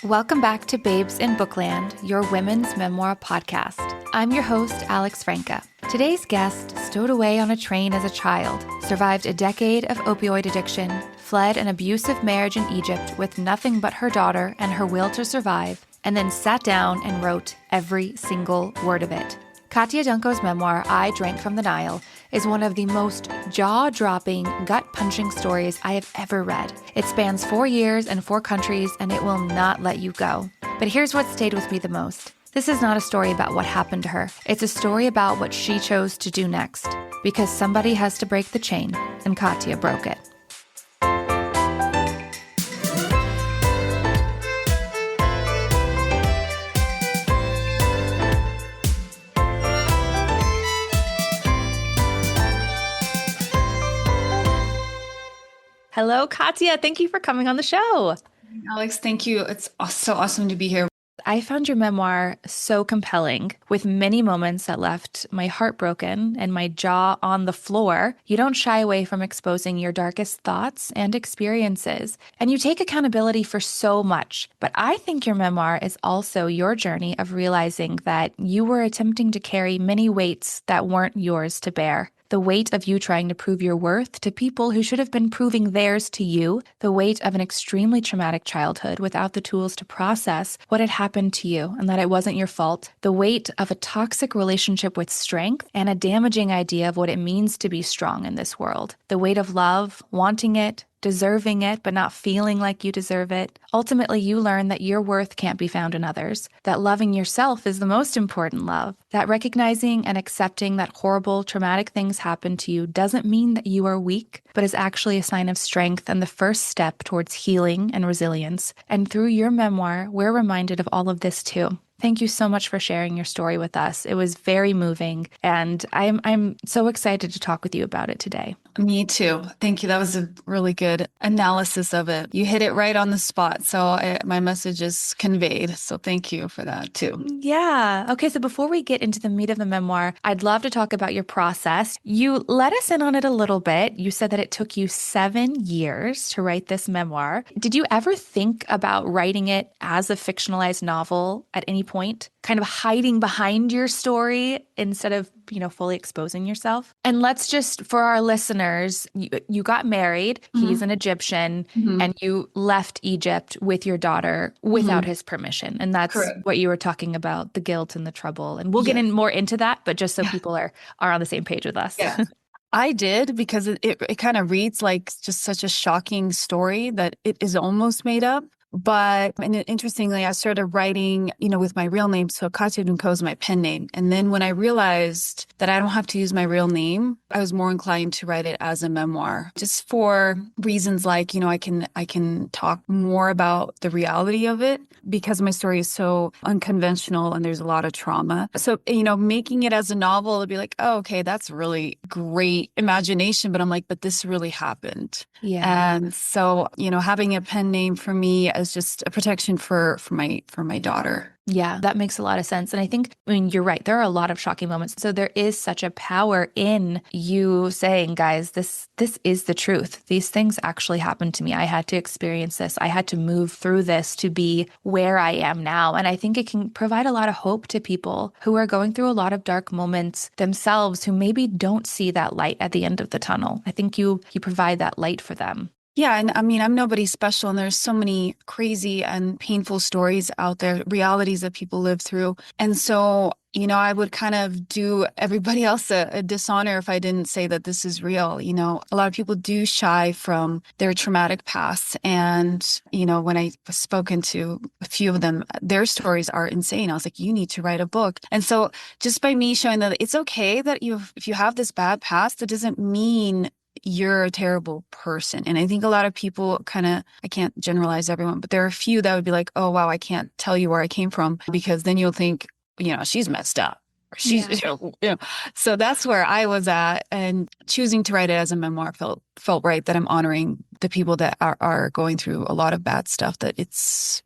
Welcome back to Babes in Bookland, your women's memoir podcast. I'm your host, Alex Franca. Today's guest stowed away on a train as a child, survived a decade of opioid addiction, fled an abusive marriage in Egypt with nothing but her daughter and her will to survive, and then sat down and wrote every single word of it. Katya Dunko's memoir, I Drank from the Nile, is one of the most jaw-dropping, gut-punching stories I have ever read. It spans 4 years and 4 countries, and it will not let you go. But here's what stayed with me the most. This is not a story about what happened to her. It's a story about what she chose to do next. Because somebody has to break the chain, and Katya broke it. Hello, Katya. Thank you for coming on the show. Alex, thank you. It's so awesome to be here. I found your memoir so compelling, with many moments that left my heart broken and my jaw on the floor. You don't shy away from exposing your darkest thoughts and experiences, and you take accountability for so much. But I think your memoir is also your journey of realizing that you were attempting to carry many weights that weren't yours to bear. The weight of you trying to prove your worth to people who should have been proving theirs to you, the weight of an extremely traumatic childhood without the tools to process what had happened to you and that it wasn't your fault, the weight of a toxic relationship with strength and a damaging idea of what it means to be strong in this world, the weight of love, wanting it, deserving it, but not feeling like you deserve it. Ultimately, you learn that your worth can't be found in others, that loving yourself is the most important love, that recognizing and accepting that horrible, traumatic things happen to you doesn't mean that you are weak, but is actually a sign of strength and the first step towards healing and resilience. And through your memoir, we're reminded of all of this too. Thank you so much for sharing your story with us. It was very moving, and I'm so excited to talk with you about it today. Me too. Thank you. That was a really good analysis of it. You hit it right on the spot. So my message is conveyed. So thank you for that too. Yeah. Okay. So before we get into the meat of the memoir, I'd love to talk about your process. You let us in on it a little bit. You said that it took you 7 years to write this memoir. Did you ever think about writing it as a fictionalized novel at any point, kind of hiding behind your story instead of, fully exposing yourself? And let's just, for our listeners, you got married, he's an Egyptian, and you left Egypt with your daughter without his permission. And that's Correct. what you were talking about, the guilt and the trouble. And we'll get in more into that, but just so people are on the same page with us. Yeah. I did, because it kind of reads like just such a shocking story that it is almost made up. But interestingly, I started writing, with my real name. So Katya Dunko is my pen name. And then when I realized that I don't have to use my real name, I was more inclined to write it as a memoir, just for reasons like, I can talk more about the reality of it because my story is so unconventional and there's a lot of trauma. So, making it as a novel, it'd be like, oh, okay, that's really great imagination. But I'm like, but this really happened. Yeah. And so, having a pen name for me is just a protection for my daughter. Yeah, that makes a lot of sense. And I think, you're right. There are a lot of shocking moments. So there is such a power in you saying, guys, this is the truth. These things actually happened to me. I had to experience this. I had to move through this to be where I am now. And I think it can provide a lot of hope to people who are going through a lot of dark moments themselves, who maybe don't see that light at the end of the tunnel. I think you provide that light for them. Yeah. And I'm nobody special. And there's so many crazy and painful stories out there, realities that people live through. And so, I would kind of do everybody else a dishonor if I didn't say that this is real. A lot of people do shy from their traumatic past. And, when I was spoken to a few of them, their stories are insane. I was like, you need to write a book. And so just by me showing that it's okay that if you have this bad past, that doesn't mean you're a terrible person. And I think a lot of people I can't generalize everyone, but there are a few that would be like, oh, wow, I can't tell you where I came from, because then you'll think, she's messed up. Or she's, So that's where I was at. And choosing to write it as a memoir felt right, that I'm honoring the people that are going through a lot of bad stuff, that it's,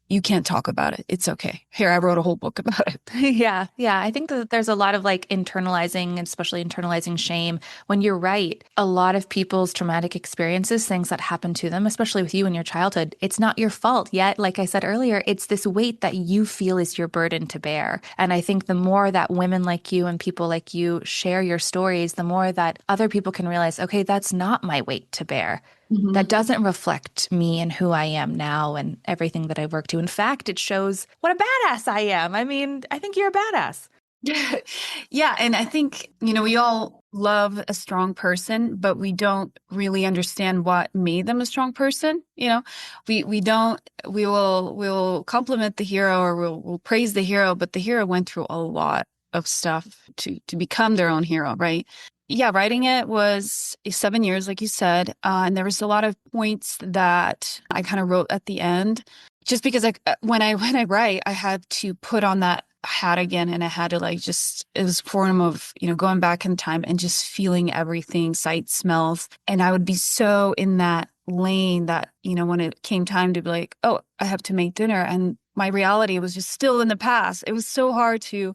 you can't talk about it. It's okay. Here, I wrote a whole book about it. Yeah, yeah. I think that there's a lot of like internalizing, especially internalizing shame. When you're right, a lot of people's traumatic experiences, things that happen to them, especially with you in your childhood, it's not your fault. Yet, like I said earlier, it's this weight that you feel is your burden to bear. And I think the more that women like you and people like you share your stories, the more that other people can realize, okay, that's not my weight to bear. That Mhm. doesn't reflect me and who I am now and everything that I've worked to. In fact, it shows what a badass I am. I mean, I think you're a badass. Yeah, and I think, we all love a strong person, but we don't really understand what made them a strong person. We don't we'll compliment the hero or we'll praise the hero, but the hero went through a lot of stuff to become their own hero, right? Yeah, writing it was 7 years, like you said, and there was a lot of points that I kind of wrote at the end, just because when I write, I had to put on that hat again, and I had to like just it was a form of going back in time and just feeling everything, sight, smells, and I would be so in that lane that when it came time to be like, oh, I have to make dinner, and my reality was just still in the past. It was so hard to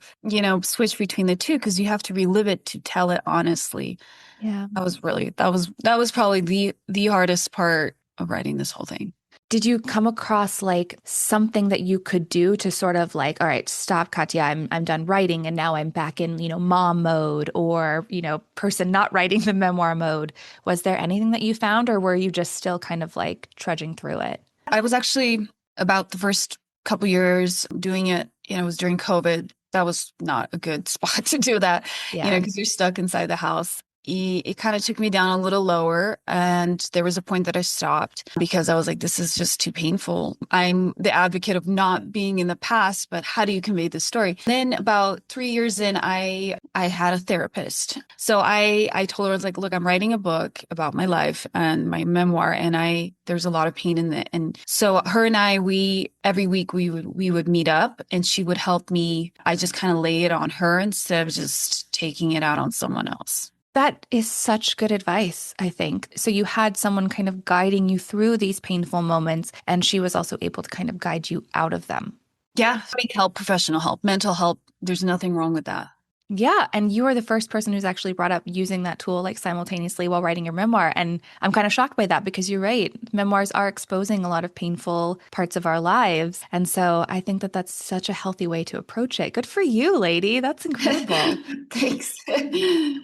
switch between the two because you have to relive it to tell it honestly. Yeah. That was probably the hardest part of writing this whole thing. Did you come across like something that you could do to sort of like, all right, stop, Katya, I'm done writing and now I'm back in, mom mode or, person not writing the memoir mode. Was there anything that you found or were you just still kind of like trudging through it? I was actually about the first couple years doing it, it was during COVID. That was not a good spot to do that, Yeah. because you're stuck inside the house. It kind of took me down a little lower, and there was a point that I stopped because I was like, this is just too painful. I'm the advocate of not being in the past, but how do you convey this story? Then about 3 years in, I had a therapist. So I told her, I was like, look, I'm writing a book about my life and my memoir, and there's a lot of pain in it. And so her and I, we every week we would meet up, and she would help me. I just kind of lay it on her instead of just taking it out on someone else. That is such good advice, I think. So you had someone kind of guiding you through these painful moments, and she was also able to kind of guide you out of them. Yeah, seek help, professional help, mental help. There's nothing wrong with that. Yeah, and you are the first person who's actually brought up using that tool like simultaneously while writing your memoir. And I'm kind of shocked by that because you're right. Memoirs are exposing a lot of painful parts of our lives. And so I think that that's such a healthy way to approach it. Good for you, lady. That's incredible. Thanks.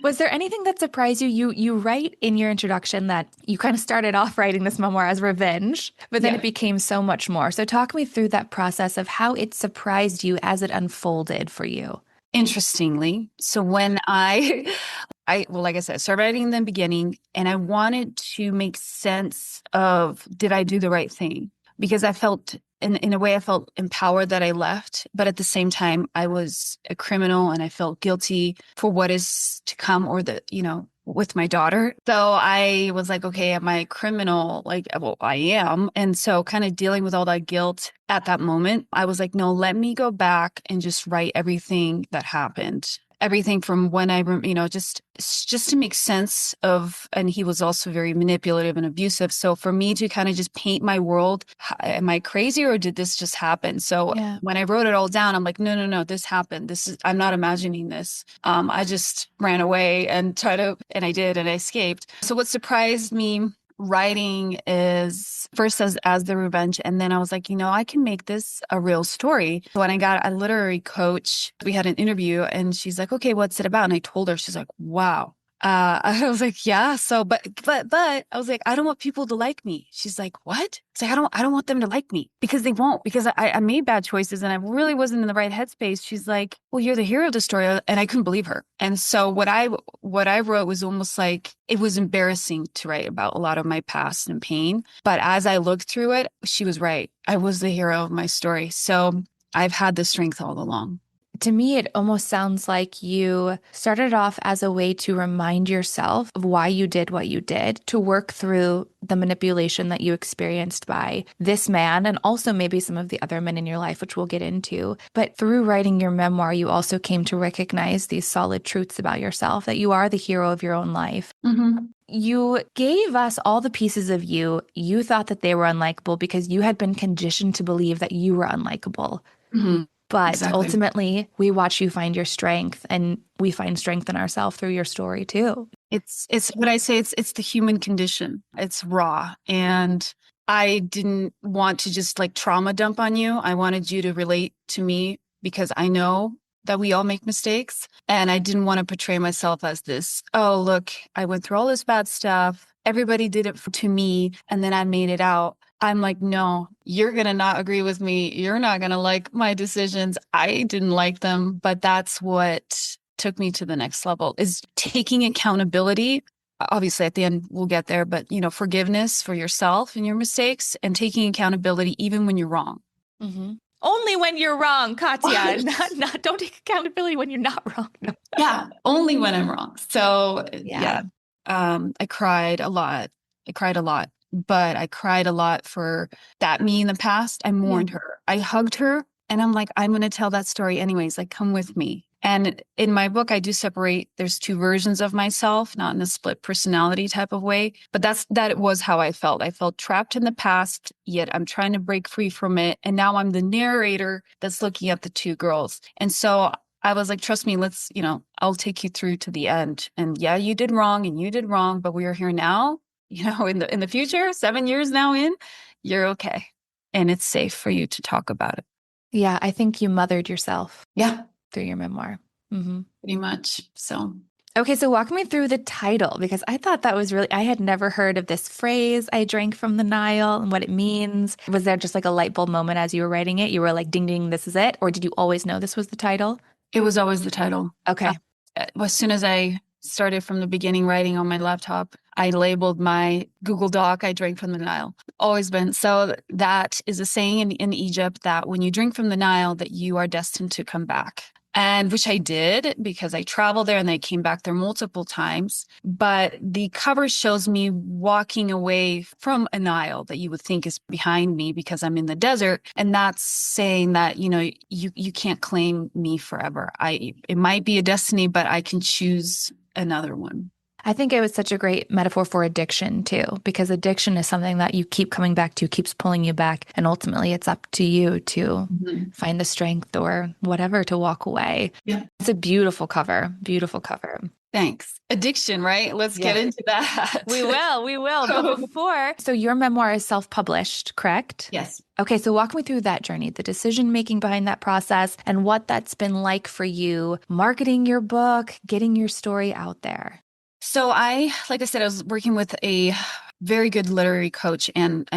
Was there anything that surprised you? You write in your introduction that you kind of started off writing this memoir as revenge, but then it Yeah. became so much more. So talk me through that process of how it surprised you as it unfolded for you. Interestingly, so when well, like I said, I started writing in the beginning, and I wanted to make sense of, did I do the right thing? Because I felt, in a way, I felt empowered that I left, but at the same time, I was a criminal, and I felt guilty for what is to come, or with my daughter. So I was like, okay, am I a criminal? Like, well, I am. And so kind of dealing with all that guilt at that moment, I was like, no, let me go back and just write everything that happened. Everything from when just to make sense of, and he was also very manipulative and abusive. So for me to kind of just paint my world, am I crazy or did this just happen? So Yeah. when I wrote it all down, I'm like, no, no, no, this happened. I'm not imagining this. I just ran away and I did, and I escaped. So what surprised me writing is first as the revenge, and then I was like, I can make this a real story. When I got a literary coach, we had an interview, and she's like, okay, what's it about? And I told her, she's like, wow. I was like, yeah. So, but I was like, I don't want people to like me. She's like, what? It's like, I don't want them to like me because they won't, because I made bad choices and I really wasn't in the right headspace. She's like, well, you're the hero of the story. And I couldn't believe her. And so what I wrote was almost like, it was embarrassing to write about a lot of my past and pain. But as I looked through it, she was right. I was the hero of my story. So I've had the strength all along. To me, it almost sounds like you started off as a way to remind yourself of why you did what you did, to work through the manipulation that you experienced by this man and also maybe some of the other men in your life, which we'll get into. But through writing your memoir, you also came to recognize these solid truths about yourself, that you are the hero of your own life. Mm-hmm. You gave us all the pieces of you. You thought that they were unlikable because you had been conditioned to believe that you were unlikable. Hmm. But Exactly. ultimately, we watch you find your strength and we find strength in ourselves through your story too. It's what I say, it's the human condition. It's raw. And I didn't want to just like trauma dump on you. I wanted you to relate to me because I know that we all make mistakes. And I didn't want to portray myself as this, oh, look, I went through all this bad stuff. Everybody did it to me, and then I made it out. I'm like, no, you're going to not agree with me. You're not going to like my decisions. I didn't like them, but that's what took me to the next level is taking accountability. Obviously, at the end, we'll get there, but forgiveness for yourself and your mistakes and taking accountability even when you're wrong. Hmm. Only when you're wrong, Katya. Don't take accountability when you're not wrong. No. Yeah, only when I'm wrong. So Yeah. yeah, I cried a lot. I cried a lot, but I cried a lot for that me in the past. I Yeah. mourned her. I hugged her, and I'm like, I'm going to tell that story anyways. Like, come with me. And in my book, I do separate. There's two versions of myself, not in a split personality type of way, but that was how I felt. I felt trapped in the past, yet I'm trying to break free from it. And now I'm the narrator that's looking at the two girls. And so I was like, trust me, I'll take you through to the end. And yeah, you did wrong and you did wrong, but we are here now, in the future, 7 years now in, you're okay. And it's safe for you to talk about it. Yeah, I think you mothered yourself Yeah, through your memoir. Hmm. pretty much. So Okay, so walk me through the title because I thought that was really, I had never heard of this phrase, I drank from the Nile and what it means. Was there just like a light bulb moment as you were writing it? You were like, ding, ding, this is it? Or did you always know this was the title? it was always the title. Okay. As soon as I started from the beginning writing on my laptop, I labeled my Google Doc, I drank from the Nile. Always been. So that is a saying in Egypt that when you drink from the Nile, that you are destined to come back. And which I did because I traveled there and I came back there multiple times. But the cover shows me walking away from a Nile that you would think is behind me because I'm in the desert. And that's saying that, you can't claim me forever. It might be a destiny, but I can choose another one. I think it was such a great metaphor for addiction too, because addiction is something that you keep coming back to, keeps pulling you back. And ultimately, it's up to you to Mhm. find the strength or whatever to walk away. Yeah. It's a beautiful cover, beautiful cover. Thanks. Addiction, right? Let's get Yeah. into that. We will. But before, so your memoir is self-published, correct? Yes. Okay, so walk me through that journey, the decision making behind that process, and what that's been like for you marketing your book, getting your story out there. So like I said, I was working with a very good literary coach and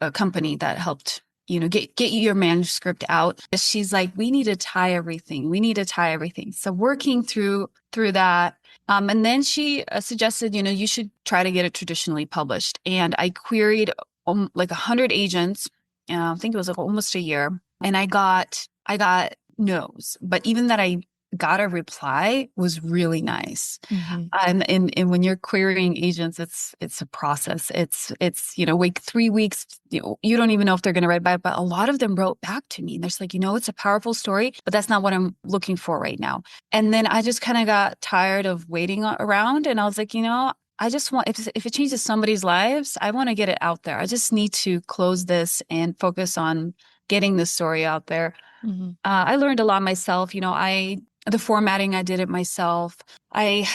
a company that helped, get you your manuscript out. She's like, we need to tie everything. We need to tie everything. So working through that. And then she suggested, you should try to get it traditionally published. And I queried like 100 agents. I think it was like almost a year, and I got no's. But even that I got a reply was really nice. Hmm. And when you're querying agents, it's a process. It's wait 3 weeks. You don't even know if they're going to write back, but a lot of them wrote back to me, and they're just like, it's a powerful story, but that's not what I'm looking for right now. And then I just kind of got tired of waiting around, and I was like, I just want if it changes somebody's lives, I want to get it out there. I just need to close this and focus on getting this story out there. Hmm. I learned a lot myself. The formatting, I did it myself. I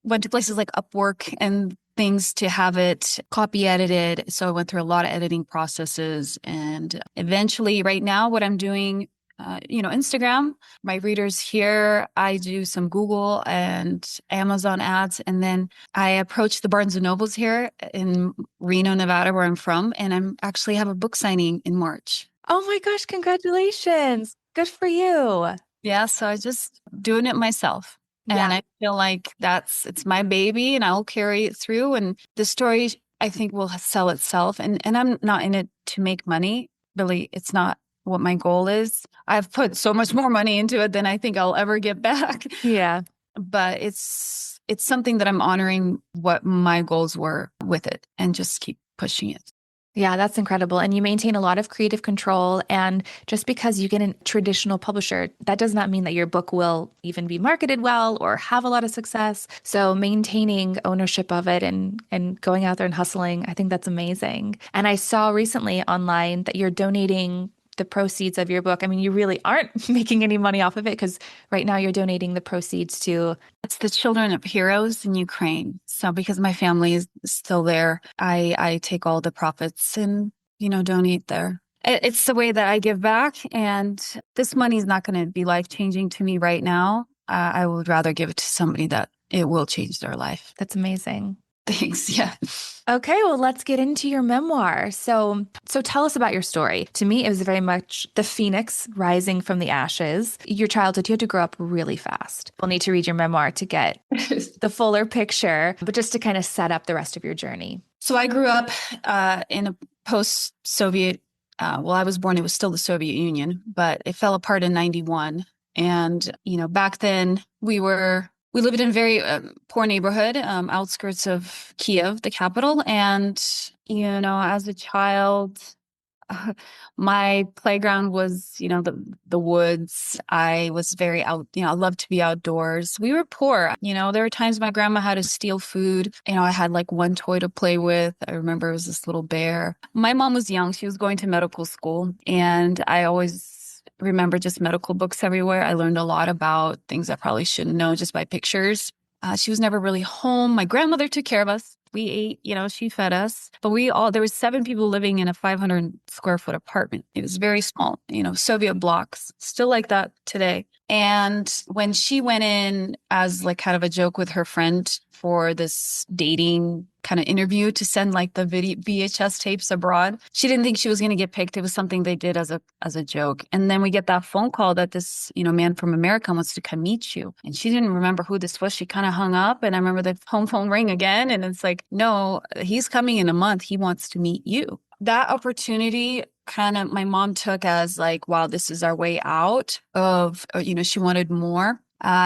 went to places like Upwork and things to have it copy edited. So I went through a lot of editing processes. And eventually, right now, what I'm doing, Instagram, my readers here, I do some Google and Amazon ads. And then I approach the Barnes and Nobles here in Reno, Nevada, where I'm from. And I'm actually have a book signing in March. Oh my gosh, congratulations. Good for you. Yeah, so I just doing it myself. Yeah. And I feel like it's my baby and I'll carry it through. And the story I think will sell itself. And I'm not in it to make money. Really, it's not what my goal is. I've put so much more money into it than I think I'll ever get back. Yeah. But it's something that I'm honoring what my goals were with it and just keep pushing it. Yeah, that's incredible. And you maintain a lot of creative control. And just because you get a traditional publisher, that does not mean that your book will even be marketed well or have a lot of success. So maintaining ownership of it and going out there and hustling, I think that's amazing. And I saw recently online that you're donating the proceeds of your book. I mean, you really aren't making any money off of it because right now you're donating the proceeds to. It's the children of heroes in Ukraine. So because my family is still there, I take all the profits and, donate there. It's the way that I give back. And this money is not going to be life-changing to me right now. I would rather give it to somebody that it will change their life. That's amazing. Thanks. Yeah. Okay, well, let's get into your memoir. So tell us about your story. To me, it was very much the phoenix rising from the ashes. Your childhood, you had to grow up really fast. We'll need to read your memoir to get the fuller picture, but just to kind of set up the rest of your journey. So I grew up in a post-Soviet, well, I was born, it was still the Soviet Union, but it fell apart in 91. And, back then we lived in a very poor neighborhood, outskirts of Kiev, the capital. And, as a child, my playground was, the woods. I was very out, I loved to be outdoors. We were poor. There were times my grandma had to steal food. I had like one toy to play with. I remember it was this little bear. My mom was young. She was going to medical school. And I always remember just medical books everywhere. I learned a lot about things I probably shouldn't know just by pictures. She was never really home. My grandmother took care of us. We ate, she fed us, but there was 7 people living in a 500 square foot apartment. It was very small, Soviet blocks, still like that today. And when she went in as like kind of a joke with her friend for this dating kind of interview to send like the VHS tapes abroad, she didn't think she was going to get picked. It was something they did as a joke. And then we get that phone call that this, man from America wants to come meet you. And she didn't remember who this was. She kind of hung up, and I remember the home phone ring again. And it's like, no, he's coming in a month. He wants to meet you. That opportunity kind of my mom took as like, wow, this is our way out of, she wanted more.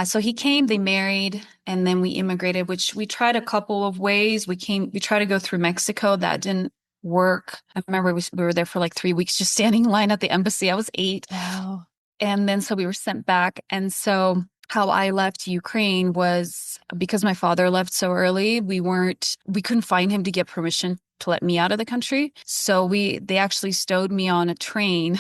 So he came, they married, and then we immigrated, which we tried a couple of ways. We tried to go through Mexico. That didn't work. I remember we were there for like 3 weeks, just standing in line at the embassy. I was 8. Wow. And then so we were sent back. And so how I left Ukraine was because my father left so early, we couldn't find him to get permission to let me out of the country. So they actually stowed me on a train.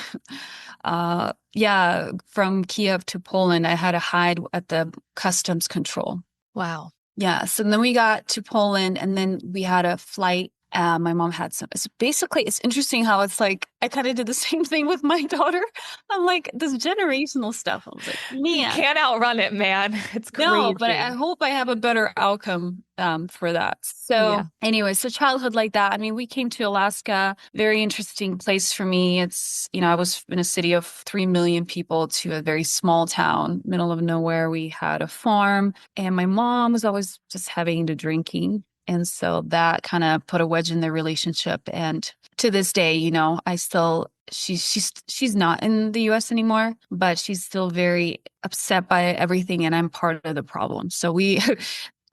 From Kiev to Poland. I had to hide at the customs control. Wow. Yeah. So then we got to Poland, and then we had a flight. My mom had some. So basically, it's interesting how it's like I kind of did the same thing with my daughter. I'm like, this generational stuff. I was like, You man, can't outrun it, man. It's no, but I crazy. hope I have a better outcome for that. So Yeah. anyway, so childhood like that. I mean, we came to Alaska, very interesting place for me. It's, I was in a city of 3 million people to a very small town, middle of nowhere. We had a farm, and my mom was always just heavy into drinking. And so that kind of put a wedge in their relationship. And to this day, I still she's not in the US anymore, but she's still very upset by everything, and I'm part of the problem. So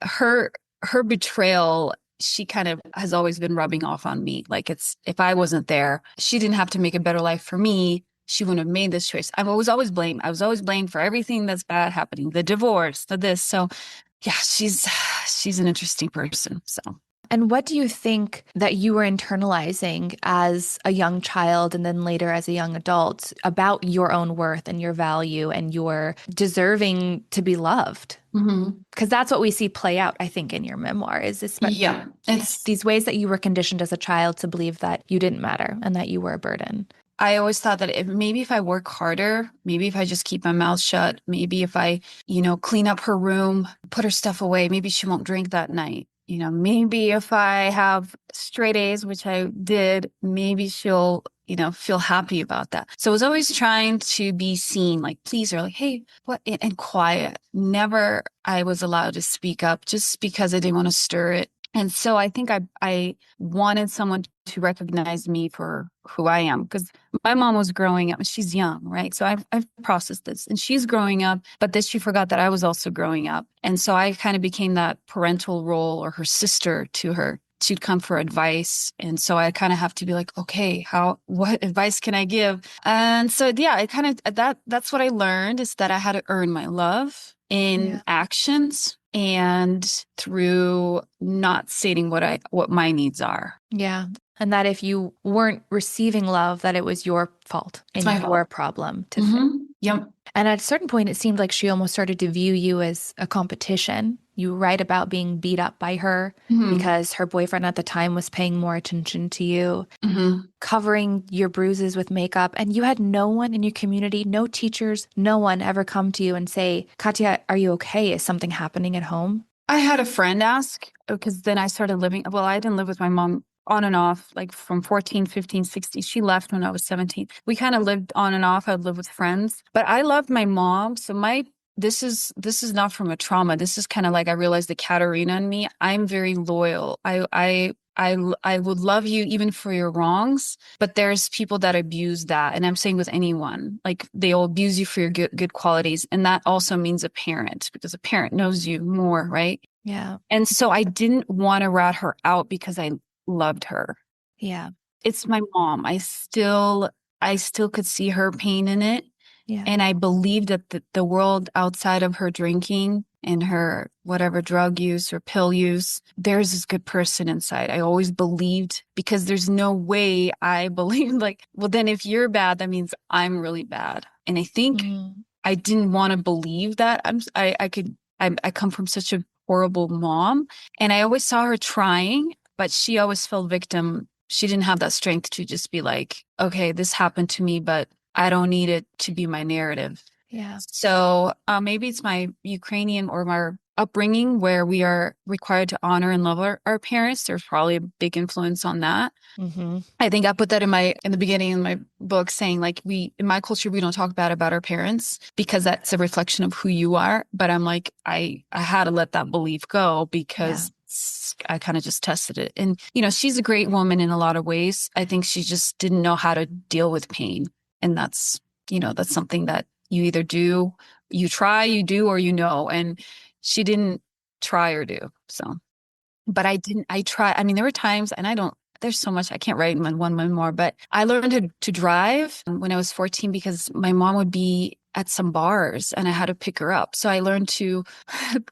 her betrayal, she kind of has always been rubbing off on me. Like if I wasn't there, she didn't have to make a better life for me. She wouldn't have made this choice. I was always blamed. I was always blamed for everything that's bad happening, the divorce, the this. So yeah, she's an interesting person. So. And what do you think that you were internalizing as a young child and then later as a young adult about your own worth and your value and your deserving to be loved? Because that's what we see play out, I think, in your memoir is Yeah, it's these ways that you were conditioned as a child to believe that you didn't matter and that you were a burden. I always thought that maybe if I work harder, maybe if I just keep my mouth shut, maybe if I, clean up her room, put her stuff away, maybe she won't drink that night. Maybe if I have straight A's, which I did, maybe she'll, feel happy about that. So I was always trying to be seen, like please, or like, hey, what, and quiet. Never I was allowed to speak up just because I didn't want to stir it. And so I think I wanted someone to recognize me for who I am, because my mom was growing up. She's young, right? So I've processed this, and she's growing up, but then she forgot that I was also growing up. And so I kind of became that parental role or her sister to her. she'd come for advice. And so I kind of have to be like, okay, what advice can I give? And so, yeah, I kind of, that's what I learned is that I had to earn my love in Yeah. actions and through not stating what my needs are. Yeah. And that if you weren't receiving love, that it was your fault It's and my your fault. problem to fix. Mm-hmm. Yep. And at a certain point, it seemed like she almost started to view you as a competition. You write about being beat up by her Mm-hmm. because her boyfriend at the time was paying more attention to you, Mm-hmm. covering your bruises with makeup. And you had no one in your community, no teachers, no one ever come to you and say, Katya, are you okay? Is something happening at home? I had a friend ask because then I started living. Well, I didn't live with my mom on and off, like from 14, 15, 16. She left when I was 17. We kind of lived on and off. I'd live with friends, but I loved my mom. So this is not from a trauma. This is kind of like I realized the Katarina in me. I'm very loyal. I would love you even for your wrongs, but there's people that abuse that. And I'm saying with anyone, like they'll abuse you for your good qualities. And that also means a parent because a parent knows you more, right? Yeah. And so I didn't want to rat her out because I loved her. Yeah. It's my mom. I still could see her pain in it. Yeah. And I believed that the world outside of her drinking and her whatever drug use or pill use, there's this good person inside. I always believed because there's no way I believed like, well, then if you're bad, that means I'm really bad. And I think Mm. I didn't want to believe that. I come from such a horrible mom and I always saw her trying, but she always fell victim. She didn't have that strength to just be like, okay, this happened to me, but I don't need it to be my narrative. Yeah. So maybe it's my Ukrainian or my upbringing where we are required to honor and love our parents. There's probably a big influence on that. Mm-hmm. I think I put that in the beginning in my book saying like we in my culture we don't talk bad about our parents because that's a reflection of who you are. But I'm like I had to let that belief go Yeah. because I kind of just tested it. And she's a great woman in a lot of ways. I think she just didn't know how to deal with pain. And that's something that you either do, you try, you do, or and she didn't try or do. So but I try. I mean, there were times, and there's so much I can't write in one memoir, but I learned to drive when I was 14 because my mom would be at some bars and I had to pick her up. So I learned to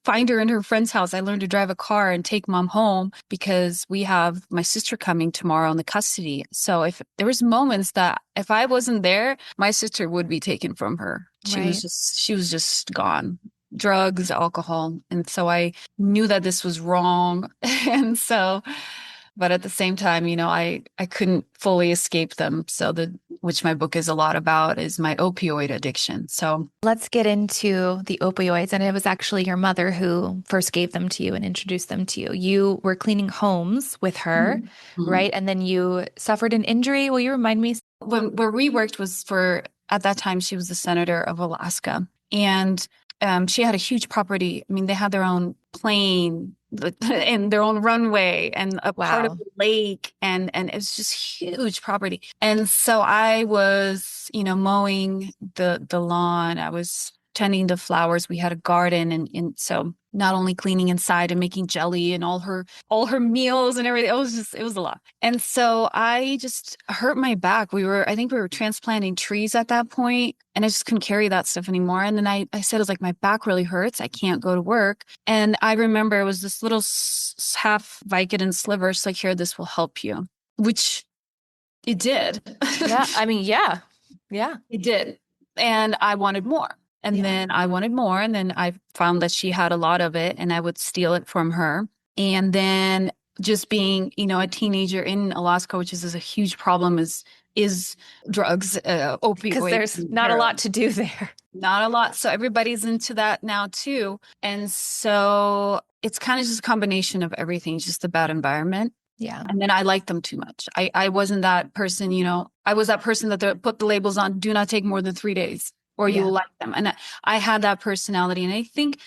find her in her friend's house. I learned to drive a car and take mom home because we have my sister coming tomorrow in the custody. So if there was moments that if I wasn't there, my sister would be taken from her. Right. She was just gone. Drugs, alcohol. And so I knew that this was wrong. And so, but at the same time, I couldn't fully escape them. So which my book is a lot about is my opioid addiction. So, Let's get into the opioids. And it was actually your mother who first gave them to you and introduced them to you. You were cleaning homes with her, Mhm. right? And then you suffered an injury. Will you remind me? Where we worked was at that time, she was the senator of Alaska. And she had a huge property. I mean, they had their own plane and their own runway and a part of Wow. the lake. And it was just huge property. And so I was, mowing the lawn. I was tending the flowers. We had a garden. And so not only cleaning inside and making jelly and all her meals and everything. It was a lot. And so I just hurt my back. I think we were transplanting trees at that point, and I just couldn't carry that stuff anymore. And then I said, I was like, my back really hurts. I can't go to work. And I remember it was this little half Vicodin sliver. It's like, here, this will help you, which it did. Yeah. I mean, yeah. Yeah. It did. And I wanted more. And Yeah. then I wanted more. And then I found that she had a lot of it and I would steal it from her. And then just being, a teenager in Alaska, which is a huge problem, is drugs, Because opioids, there's and not a heroin. lot to do there. Not a lot. So everybody's into that now too. And so it's kind of just a combination of everything, just a bad environment. Yeah. And then I liked them too much. I wasn't that person, I was that person that put the labels on, do not take more than 3 days or you Yeah. will like them. And I had that personality. And I think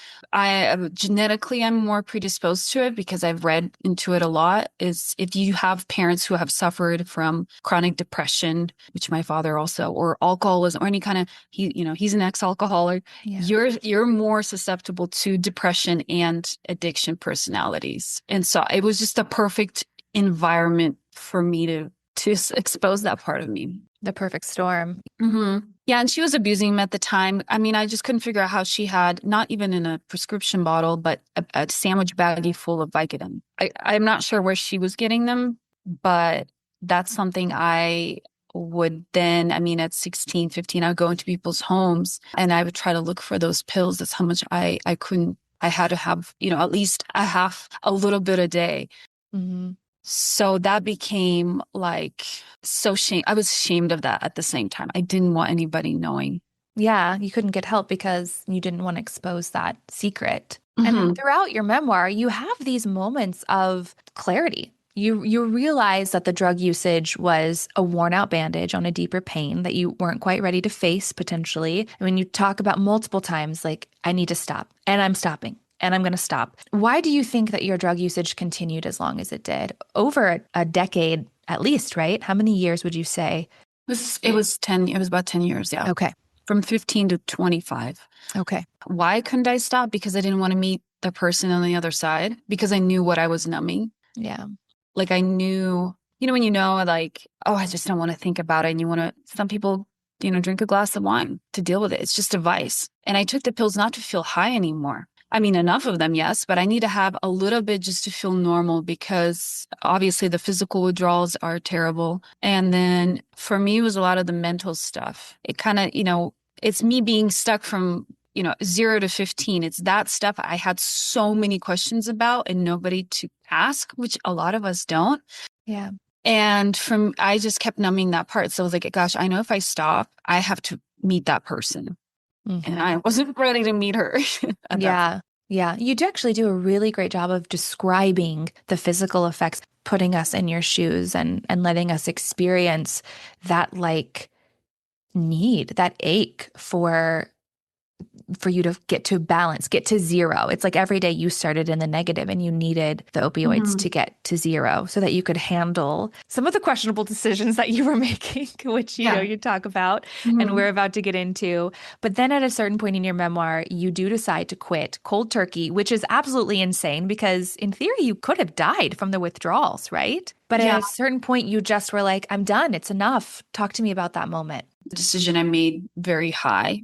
genetically, I'm more predisposed to it because I've read into it a lot is if you have parents who have suffered from chronic depression, which my father also, or alcoholism or any kind of, he's an ex-alcoholic, Yeah. you're more susceptible to depression and addiction personalities. And so it was just a perfect environment for me to expose that part of me. The perfect storm. Yeah, and she was abusing him at the time. I mean, I just couldn't figure out how she had not even in a prescription bottle, but a sandwich baggie full of Vicodin. I'm not sure where she was getting them, but that's something I would then, I mean, at 16, 15, I would go into people's homes and I would try to look for those pills. That's how much I couldn't, I had to have, at least a little bit a day. Hmm. So that became like so shame. I was ashamed of that at the same time. I didn't want anybody knowing. Yeah, you couldn't get help because you didn't want to expose that secret. And then Hmm. throughout your memoir, you have these moments of clarity. You realize that the drug usage was a worn out bandage on a deeper pain that you weren't quite ready to face potentially. I mean, you talk about multiple times like, I need to stop, and I'm stopping, and I'm going to stop. Why do you think that your drug usage continued as long as it did? Over a decade at least, right? How many years would you say? It was about 10 years, yeah. Okay. From 15 to 25. Okay. Why couldn't I stop? Because I didn't want to meet the person on the other side because I knew what I was numbing. Yeah. Like I knew, when like, oh, I just don't want to think about it. And some people, drink a glass of wine to deal with it. It's just a vice. And I took the pills not to feel high anymore. I mean, enough of them, yes, but I need to have a little bit just to feel normal because obviously the physical withdrawals are terrible. And then for me, it was a lot of the mental stuff. It kind of, it's me being stuck from 0 to 15. It's that stuff I had so many questions about and nobody to ask, which a lot of us don't. Yeah. And I just kept numbing that part. So I was like, gosh, I know if I stop, I have to meet that person. And Hmm. I wasn't ready to meet her at that point. Yeah. Yeah. You do actually do a really great job of describing the physical effects, putting us in your shoes and letting us experience that like need, that ache for you to get to balance, get to zero. It's like every day you started in the negative and you needed the opioids to Mhm. get to zero so that you could handle some of the questionable decisions that you were making, which, Yeah. you talk about and we're Mhm. about to get into. But then at a certain point in your memoir, you do decide to quit cold turkey, which is absolutely insane because in theory, you could have died from the withdrawals, right? But at Yeah. a certain point, you just were like, I'm done. It's enough. Talk to me about that moment. The decision I made very high,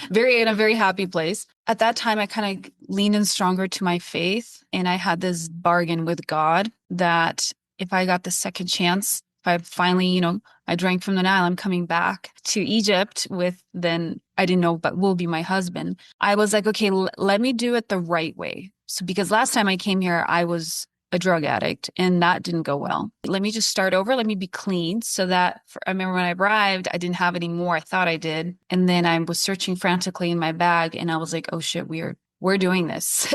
very in a very happy place. At that time, I kind of leaned in stronger to my faith. And I had this bargain with God that if I got the second chance, if I finally, I drank from the Nile, I'm coming back to Egypt with then I didn't know, but will be my husband. I was like, okay, let me do it the right way. So because last time I came here, I was a drug addict and that didn't go well. Let me just start over. Let me be clean so that I remember when I arrived, I didn't have any more. I thought I did. And then I was searching frantically in my bag and I was like, oh shit, we're doing this.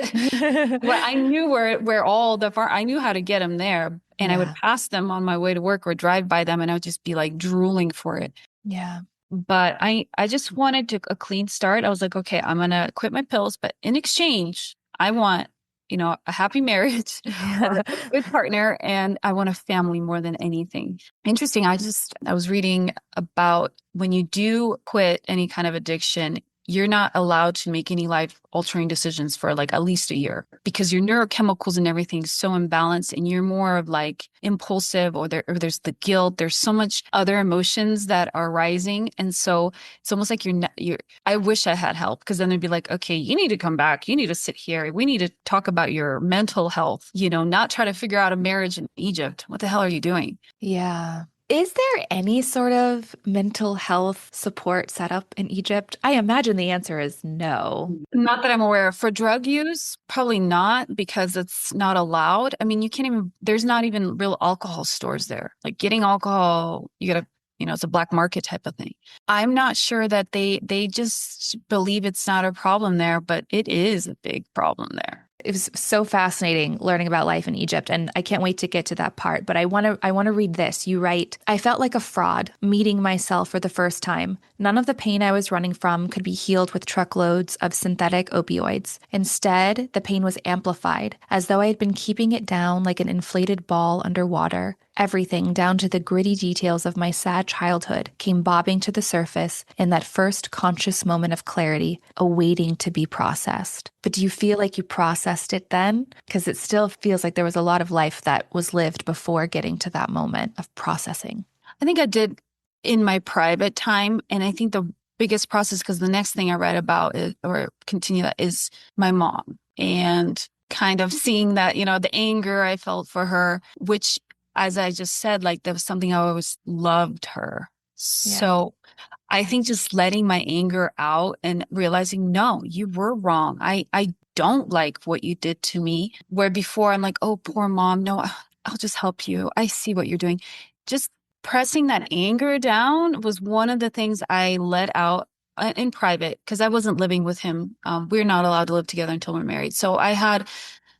Well, I knew where all the I knew how to get them there. And I would Yeah. pass them on my way to work or drive by them and I would just be like drooling for it. Yeah. But I just wanted a clean start. I was like, okay, I'm gonna quit my pills, but in exchange, I want, a happy marriage or Yeah. a good partner, and I want a family more than anything. Interesting. I was reading about when you do quit any kind of addiction, you're not allowed to make any life altering decisions for like at least a year because your neurochemicals and everything is so imbalanced and you're more of like impulsive or there's the guilt. There's so much other emotions that are rising. And so it's almost like I wish I had help because then they'd be like, okay, you need to come back. You need to sit here. We need to talk about your mental health, not try to figure out a marriage in Egypt. What the hell are you doing? Yeah. Is there any sort of mental health support set up in Egypt? I imagine the answer is no. Not that I'm aware of. For drug use, probably not because it's not allowed. I mean, there's not even real alcohol stores there. Like getting alcohol, you gotta, it's a black market type of thing. I'm not sure that they just believe it's not a problem there, but it is a big problem there. It was so fascinating learning about life in Egypt, and I can't wait to get to that part. But I want to read this. You write, I felt like a fraud meeting myself for the first time. None of the pain I was running from could be healed with truckloads of synthetic opioids. Instead, the pain was amplified, as though I had been keeping it down like an inflated ball underwater. Everything, down to the gritty details of my sad childhood, came bobbing to the surface in that first conscious moment of clarity, awaiting to be processed. But do you feel like you processed it then? Because it still feels like there was a lot of life that was lived before getting to that moment of processing. I think I did in my private time. And I think the biggest process, because the next thing I read about is, or continue that, is my mom and kind of seeing that, the anger I felt for her, which, as I just said, like there was something I always loved her. Yeah. So I think just letting my anger out and realizing, no, you were wrong. I don't like what you did to me. Where before I'm like, oh, poor mom. No, I'll just help you. I see what you're doing. Just pressing that anger down was one of the things I let out in private because I wasn't living with him. We're not allowed to live together until we're married. So I had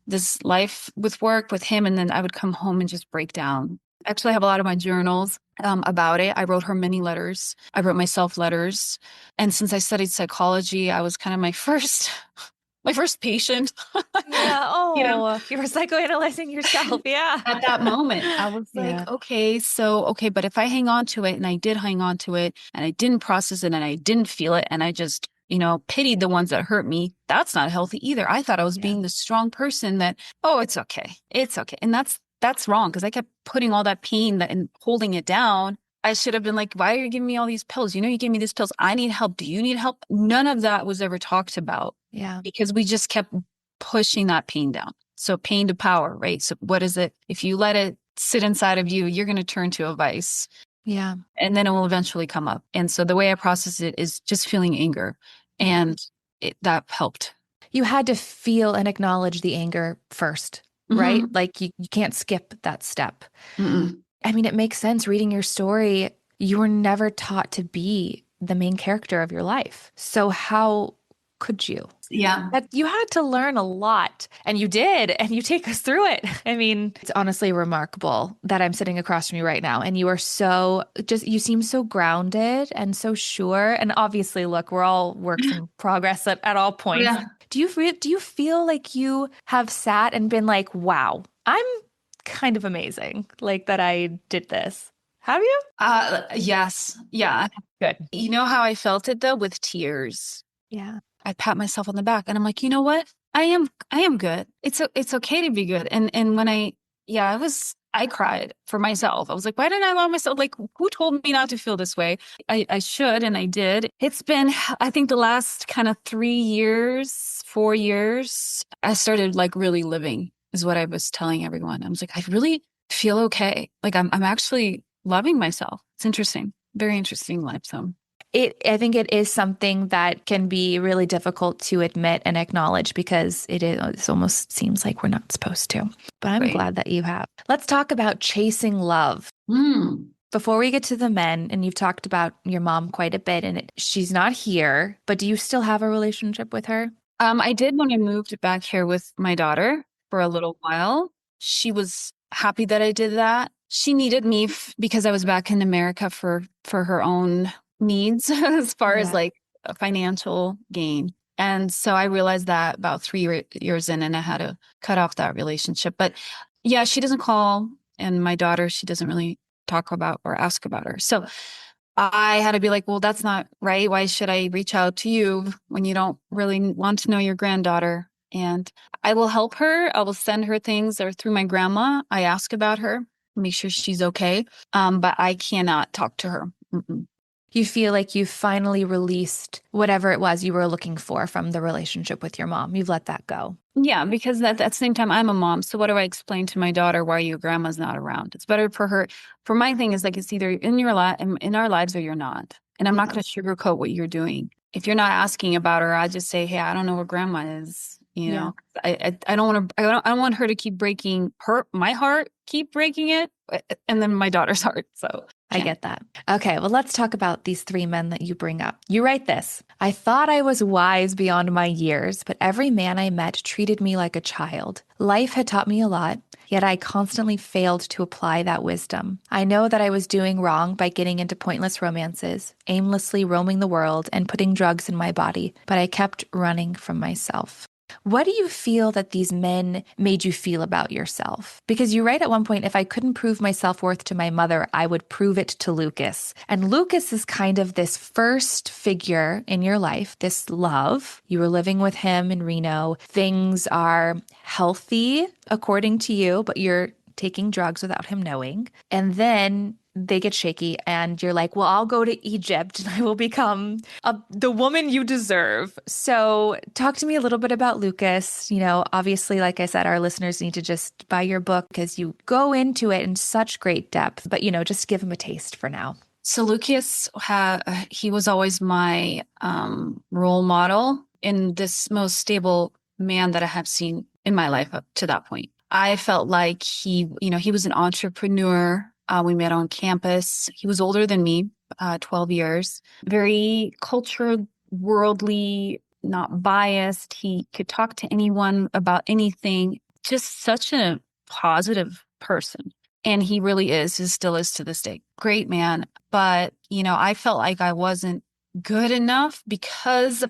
this life with work with him, and then I would come home and just break down. Actually, I have a lot of my journals about it. I wrote her many letters. I wrote myself letters. And since I studied psychology, I was kind of my first patient. Yeah. you know, Oh, you were psychoanalyzing yourself. Yeah. at that moment, I was like, Yeah. okay, but if I hang on to it, and I did hang on to it, and I didn't process it, and I didn't feel it, and I just, pitied the ones that hurt me, that's not healthy either. I thought I was Yeah. being the strong person that, oh, it's okay. It's okay. And that's wrong because I kept putting all that pain and holding it down. I should have been like, why are you giving me all these pills? You gave me these pills. I need help. Do you need help? None of that was ever talked about Yeah. because we just kept pushing that pain down. So pain to power, right? So what is it? If you let it sit inside of you, you're going to turn to a vice Yeah. and then it will eventually come up. And so the way I process it is just feeling anger. Yeah. And that helped. You had to feel and acknowledge the anger first, right? Mm-hmm. Like you can't skip that step. Mm-mm. I mean, it makes sense reading your story. You were never taught to be the main character of your life. So how could you? Yeah. That you had to learn a lot, and you did, and you take us through it. I mean, it's honestly remarkable that I'm sitting across from you right now, and you are so just, you seem so grounded and so sure. And obviously, look, we're all works in progress at all points. Yeah. Do you feel like you have sat and been like, wow, I'm kind of amazing, like that I did this? Have you? Yes. Yeah. Good. You know how I felt it though? With tears. Yeah. I pat myself on the back and I'm like, you know what? I am good. It's okay to be good. And when I cried for myself. I was like, why didn't I allow myself? Like, who told me not to feel this way? I should, and I did. It's been, I think the last kind of 3 years, 4 years, I started like really living is what I was telling everyone. I was like, I really feel okay. Like I'm actually loving myself. It's interesting. Very interesting life. So I think it is something that can be really difficult to admit and acknowledge because it almost seems like we're not supposed to. But I'm right. glad that you have. Let's talk about chasing love. Mm. Before we get to the men, and you've talked about your mom quite a bit, and she's not here, but do you still have a relationship with her? I did when I moved back here with my daughter for a little while. She was happy that I did that. She needed me because I was back in America for her own needs as far as Yeah. like a financial gain. And so I realized that about 3 years in, and I had to cut off that relationship. But yeah, she doesn't call, and my daughter, she doesn't really talk about or ask about her. So I had to be like, well, that's not right. Why should I reach out to you when you don't really want to know your granddaughter? And I will help her. I will send her things or through my grandma. I ask about her, make sure she's okay. But I cannot talk to her. Mm-mm. You feel like you finally released whatever it was you were looking for from the relationship with your mom. You've let that go. Yeah, because at the same time, I'm a mom. So what do I explain to my daughter why your grandma's not around? It's better for her. For my thing is like it's either in your life, in our lives, or you're not. And I'm not Yeah. going to sugarcoat what you're doing. If you're not asking about her, I just say, hey, I don't know where grandma is. Yeah. I don't want to. I don't want her to keep breaking my heart, keep breaking it, and then my daughter's heart. So I can't. get that. Okay, well, let's talk about these three men that you bring up. You write this. I thought I was wise beyond my years, but every man I met treated me like a child. Life had taught me a lot, yet I constantly failed to apply that wisdom. I know that I was doing wrong by getting into pointless romances, aimlessly roaming the world, and putting drugs in my body, but I kept running from myself. What do you feel that these men made you feel about yourself? Because you write at one point, if I couldn't prove my self-worth to my mother, I would prove it to Lucas. And Lucas is kind of this first figure in your life, this love. You were living with him in Reno. Things are healthy, according to you, but you're taking drugs without him knowing. And then they get shaky, and you're like, well, I'll go to Egypt and I will become the woman you deserve. So, talk to me a little bit about Lucas. Obviously, like I said, our listeners need to just buy your book because you go into it in such great depth, but, just give them a taste for now. So he was always my role model in this most stable man that I have seen in my life up to that point. I felt like he was an entrepreneur. We met on campus. He was older than me, 12 years, very cultured, worldly, not biased. He could talk to anyone about anything, just such a positive person. And he really is, he still is to this day. Great man. But, I felt like I wasn't good enough because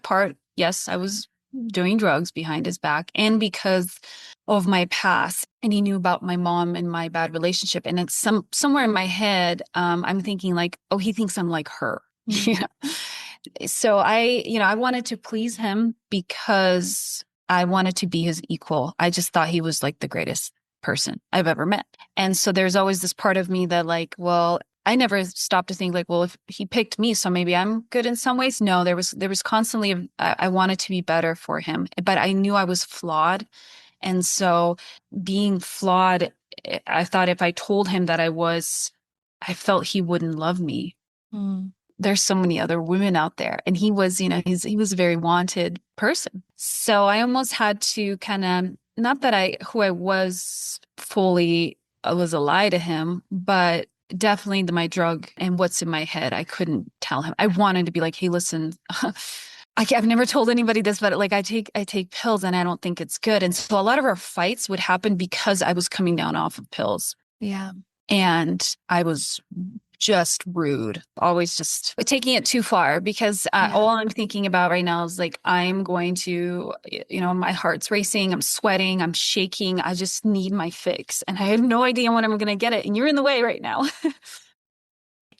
yes, I was doing drugs behind his back and because of my past. And he knew about my mom and my bad relationship. And it's somewhere in my head, I'm thinking like, oh, he thinks I'm like her. Mm. So I wanted to please him because I wanted to be his equal. I just thought he was like the greatest person I've ever met. And so there's always this part of me that like, well, I never stopped to think like, well, if he picked me, so maybe I'm good in some ways. No, there was constantly, I wanted to be better for him, but I knew I was flawed. And so being flawed, I thought if I told him that I felt he wouldn't love me. Mm. There's so many other women out there. And he was, he was a very wanted person. So I almost had to kind of, not that who I was fully was a lie to him, but definitely my drug and what's in my head, I couldn't tell him. I wanted to be like, hey, listen, I've never told anybody this, but like I take pills and I don't think it's good. And so a lot of our fights would happen because I was coming down off of pills. Yeah. And I was just rude, always just taking it too far because Yeah. all I'm thinking about right now is like, I'm going to, my heart's racing, I'm sweating, I'm shaking. I just need my fix. And I have no idea when I'm going to get it. And you're in the way right now.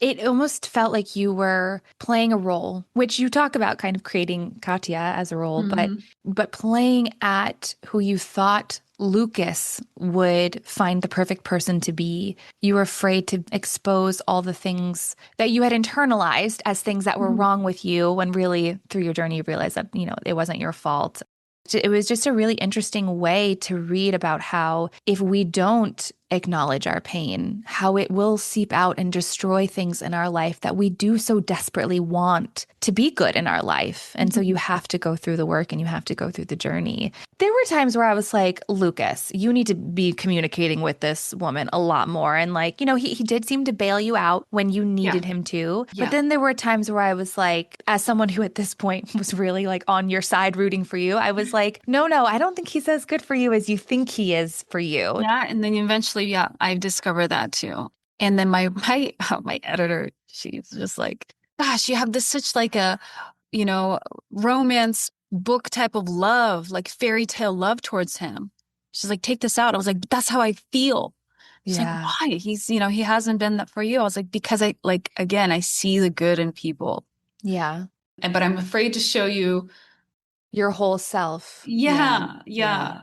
It almost felt like you were playing a role, which you talk about kind of creating Katya as a role, but Mhm. but playing at who you thought Lucas would find the perfect person to be. You were afraid to expose all the things that you had internalized as things that were Mhm. wrong with you, when really through your journey you realized that, it wasn't your fault. It was just a really interesting way to read about how if we don't acknowledge our pain, how it will seep out and destroy things in our life that we do so desperately want to be good in our life. And so you Mhm. have to go through the work and you have to go through the journey. There were times where I was like, Lucas, you need to be communicating with this woman a lot more. And like, he did seem to bail you out when you Yeah. needed him to. But Yeah. then there were times where I was like, as someone who at this point was really like on your side rooting for you, I was like, no, I don't think he's as good for you as you think he is for you. Yeah. And then eventually, yeah, I've discovered that too. And then my editor, she's just like, gosh, you have this such like a, you know, romance book type of love, like fairy tale love towards him. She's like, take this out. I was like, but that's how I feel. She's like, Yeah. why? He hasn't been that for you. I was like, because again, I see the good in people. Yeah. But I'm afraid to show you. Your whole self. Yeah. Yeah. Yeah. Yeah.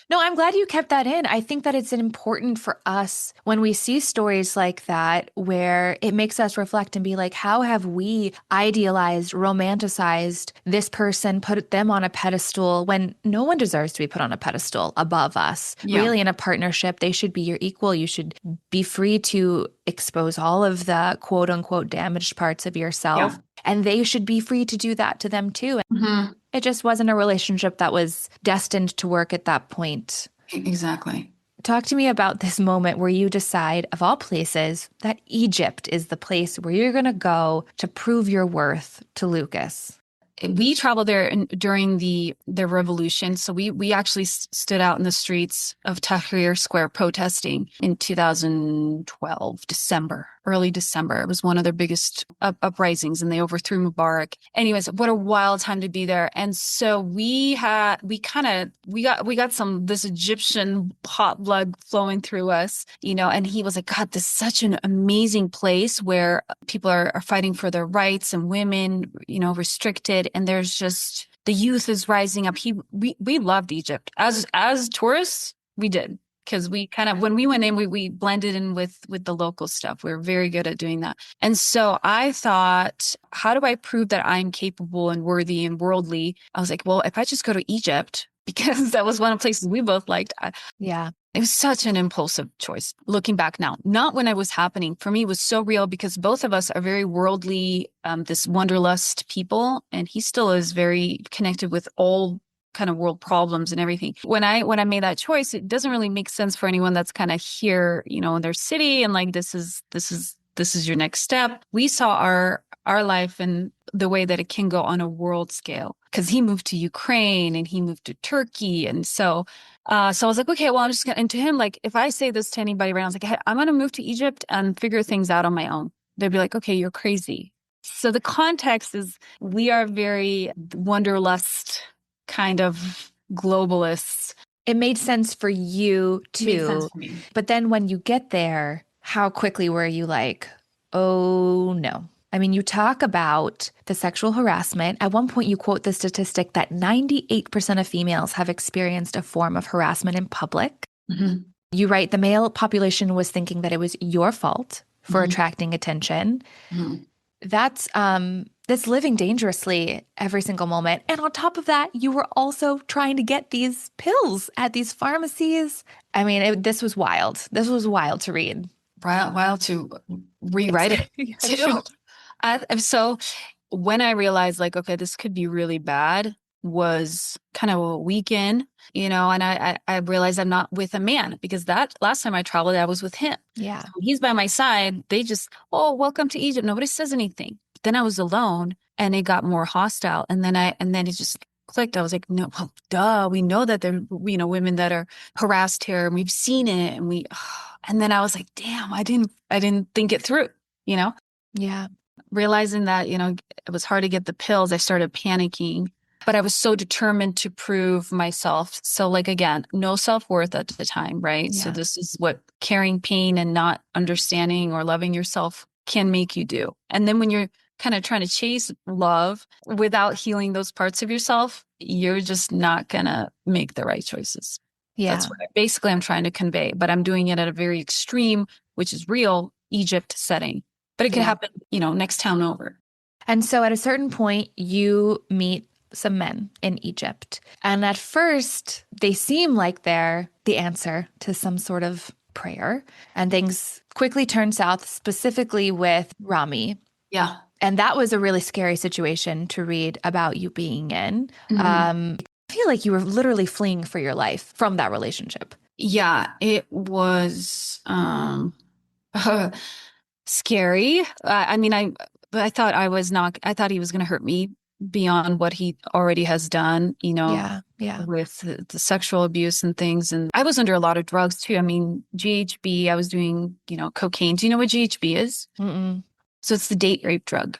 No, I'm glad you kept that in. I think that it's important for us when we see stories like that where it makes us reflect and be like, how have we idealized, romanticized this person, put them on a pedestal when no one deserves to be put on a pedestal above us? Yeah. Really, in a partnership, they should be your equal. You should be free to expose all of the quote unquote damaged parts of yourself. Yeah. And they should be free to do that to them too. Hmm. It just wasn't a relationship that was destined to work at that point. Exactly. Talk to me about this moment where you decide, of all places, that Egypt is the place where you're going to go to prove your worth to Lucas. We traveled there during the revolution. So we actually stood out in the streets of Tahrir Square protesting in 2012, December, early December. It was one of their biggest uprisings, and they overthrew Mubarak. Anyways, what a wild time to be there. And so we got this Egyptian hot blood flowing through us, and he was like, God, this is such an amazing place where people are fighting for their rights and women, restricted. And there's just the youth is rising up. We loved Egypt as tourists. We did. Because we kind of, when we went in, we blended in with the local stuff. We were very good at doing that. And so I thought, how do I prove that I'm capable and worthy and worldly? I was like, well, if I just go to Egypt, because that was one of the places we both liked. Yeah. It was such an impulsive choice. Looking back now, not when it was happening. For me, it was so real because both of us are very worldly, this wanderlust people, and he still is very connected with all kind of world problems and everything. When I made that choice, it doesn't really make sense for anyone that's kind of here, in their city and like this is your next step. We saw our life and the way that it can go on a world scale because he moved to Ukraine and he moved to Turkey. And so I was like, okay, well, I'm just gonna, and to him, like, if I say this to anybody right now, I was like, hey, I'm going to move to Egypt and figure things out on my own. They'd be like, okay, you're crazy. So the context is we are very wanderlust kind of globalists. It made sense for you It made sense too. for me. But then when you get there, how quickly were you like, oh no? I mean, you talk about the sexual harassment. At one point, you quote the statistic that 98% of females have experienced a form of harassment in public. Mm-hmm. You write the male population was thinking that it was your fault for Mm-hmm. attracting attention. Mm-hmm. That's living dangerously every single moment. And on top of that, you were also trying to get these pills at these pharmacies. I mean, this was wild. This was wild to read. Wild to rewrite it too. So when I realized like, okay, this could be really bad was kind of a weekend, and I realized I'm not with a man because that last time I traveled, I was with him. Yeah. So he's by my side. They just, oh, welcome to Egypt. Nobody says anything. But then I was alone and it got more hostile. And then it just clicked. I was like, no, well, duh. We know that there, women that are harassed here and we've seen it. And then I was like, damn, I didn't think it through, Yeah. realizing that, it was hard to get the pills. I started panicking, but I was so determined to prove myself. So like, again, no self-worth at the time, right? So Yeah. this is what carrying pain and not understanding or loving yourself can make you do. And then when you're kind of trying to chase love without healing those parts of yourself, you're just not gonna make the right choices. Yeah. That's what basically I'm trying to convey, but I'm doing it at a very extreme, which is real Egypt setting. But it could happen, next town over. And so at a certain point, you meet some men in Egypt. And at first, they seem like they're the answer to some sort of prayer. And things quickly turn south, specifically with Rami. Yeah. And that was a really scary situation to read about you being in. Mm-hmm. I feel like you were literally fleeing for your life from that relationship. Yeah, it was scary. I mean, I thought I thought he was going to hurt me beyond what he already has done, Yeah. Yeah. with the sexual abuse and things. And I was under a lot of drugs too. I mean, GHB, I was doing, cocaine. Do you know what GHB is? Mm-mm. So it's the date rape drug.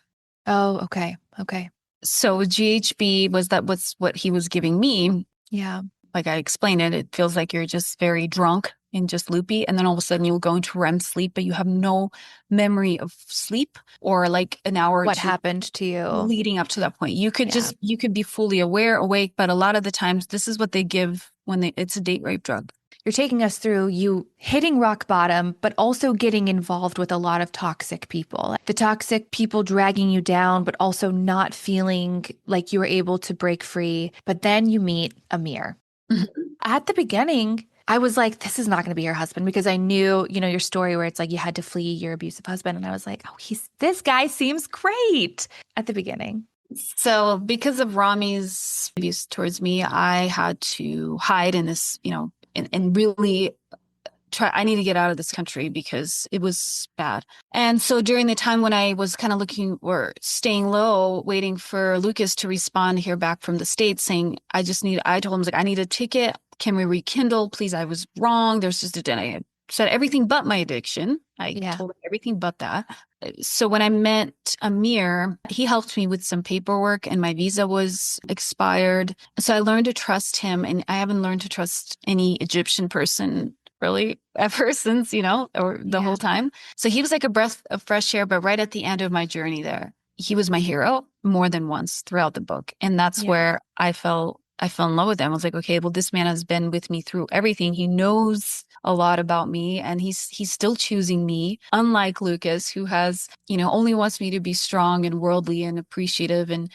Oh, okay. Okay. So GHB was what he was giving me. Yeah. Like I explained it, it feels like you're just very drunk and just loopy. And then all of a sudden you'll go into REM sleep, but you have no memory of sleep or like an hour or What two happened to you? leading up to that point. You could Yeah. you could be fully aware, awake, but a lot of the times this is what they give when it's a date rape drug. You're taking us through you hitting rock bottom, but also getting involved with a lot of toxic people. The toxic people dragging you down, but also not feeling like you were able to break free. But then you meet Amir. Mhm. At the beginning, I was like, this is not going to be your husband because I knew, your story where it's like you had to flee your abusive husband. And I was like, oh, this guy seems great at the beginning. So because of Rami's abuse towards me, I had to hide in this, and really I need to get out of this country because it was bad. And so during the time when I was kind of looking or staying low, waiting for Lucas to respond here back from the States saying, I told him, I was like, I need a ticket. Can we rekindle? Please, I was wrong. There's just I said everything but my addiction. I Yeah. told him everything but that. So when I met Amir, he helped me with some paperwork and my visa was expired. So I learned to trust him, and I haven't learned to trust any Egyptian person really ever since, or the Yeah. whole time. So he was like a breath of fresh air, but right at the end of my journey there, he was my hero more than once throughout the book. And that's Yeah. where I fell in love with him. I was like, okay, well, this man has been with me through everything. He knows a lot about me, and he's still choosing me, unlike Lucas, who has, only wants me to be strong and worldly and appreciative, and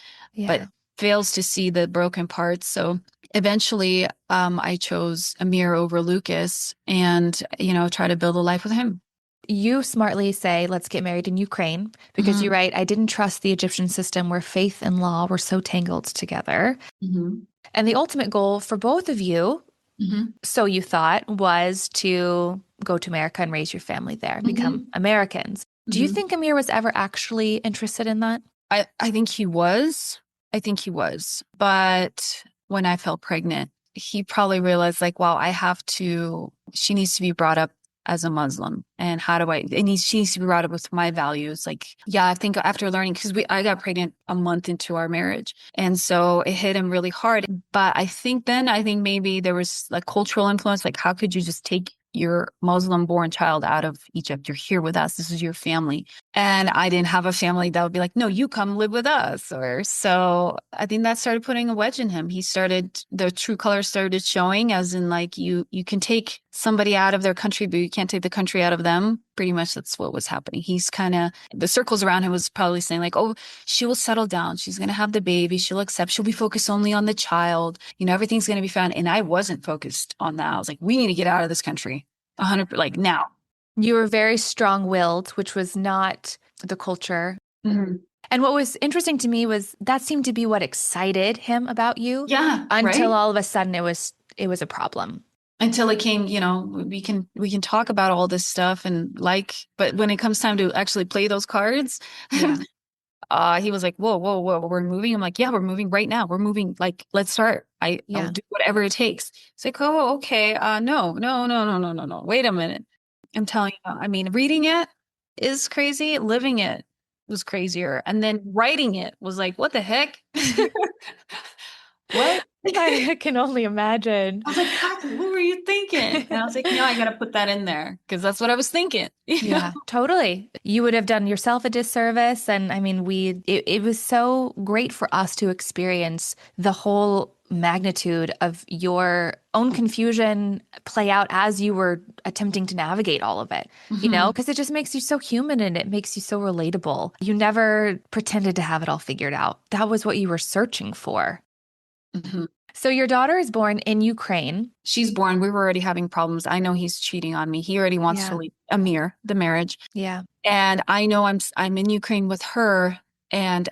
but Yeah. fails to see the broken parts. So eventually, I chose Amir over Lucas, and try to build a life with him. You smartly say, let's get married in Ukraine, because you Hmm. write, I didn't trust the Egyptian system where faith and law were so tangled together. Hmm. And the ultimate goal for both of you, Hmm. so you thought, was to go to America and raise your family there and become Hmm. Americans. Do you Hmm. think Amir was ever actually interested in that? I think he was. I think he was. But when I fell pregnant, he probably realized, like, wow, she needs to be brought up as a Muslim. And how do I, and she needs to be brought up with my values. Like, yeah, I think after learning, because I got pregnant a month into our marriage. And so it hit him really hard. But I think maybe there was like cultural influence. Like, how could you just take your Muslim born child out of Egypt? You're here with us. This is your family. And I didn't have a family that would be like, no, you come live with us. Or so I think that started putting a wedge in him. The true colors started showing, as in like you can take somebody out of their country, but you can't take the country out of them. Pretty much that's what was happening. He's kind of, the circles around him was probably saying like, oh, she will settle down. She's going to have the baby. She'll accept. She'll be focused only on the child. Everything's going to be fine. And I wasn't focused on that. I was like, we need to get out of this country. 100, like now. You were very strong-willed, which was not the culture. Mhm. And what was interesting to me was that seemed to be what excited him about you Yeah, until right. all of a sudden it was a problem. Until it came, we can talk about all this stuff but when it comes time to actually play those cards, Yeah. he was like, whoa, whoa, whoa, we're moving. I'm like, yeah, we're moving right now. We're moving. Like, let's start. I'll Yeah. do whatever it takes. It's like, oh, okay. No, no, no, no, no, no, no. Wait a minute. I'm telling you, I mean, reading it is crazy. Living it was crazier. And then writing it was like, what the heck? What? I can only imagine. I was like, Katya, what were you thinking? And I was like, no, I got to put that in there because that's what I was thinking. Yeah, totally. You would have done yourself a disservice. And I mean, it was so great for us to experience the whole magnitude of your own confusion play out as you were attempting to navigate all of it, Hmm. because it just makes you so human and it makes you so relatable. You never pretended to have it all figured out. That was what you were searching for. Hmm. So your daughter is born in Ukraine. She's born. We were already having problems. I know he's cheating on me. He already wants to Yeah. leave Amir, the marriage. Yeah. And I know I'm in Ukraine with her. And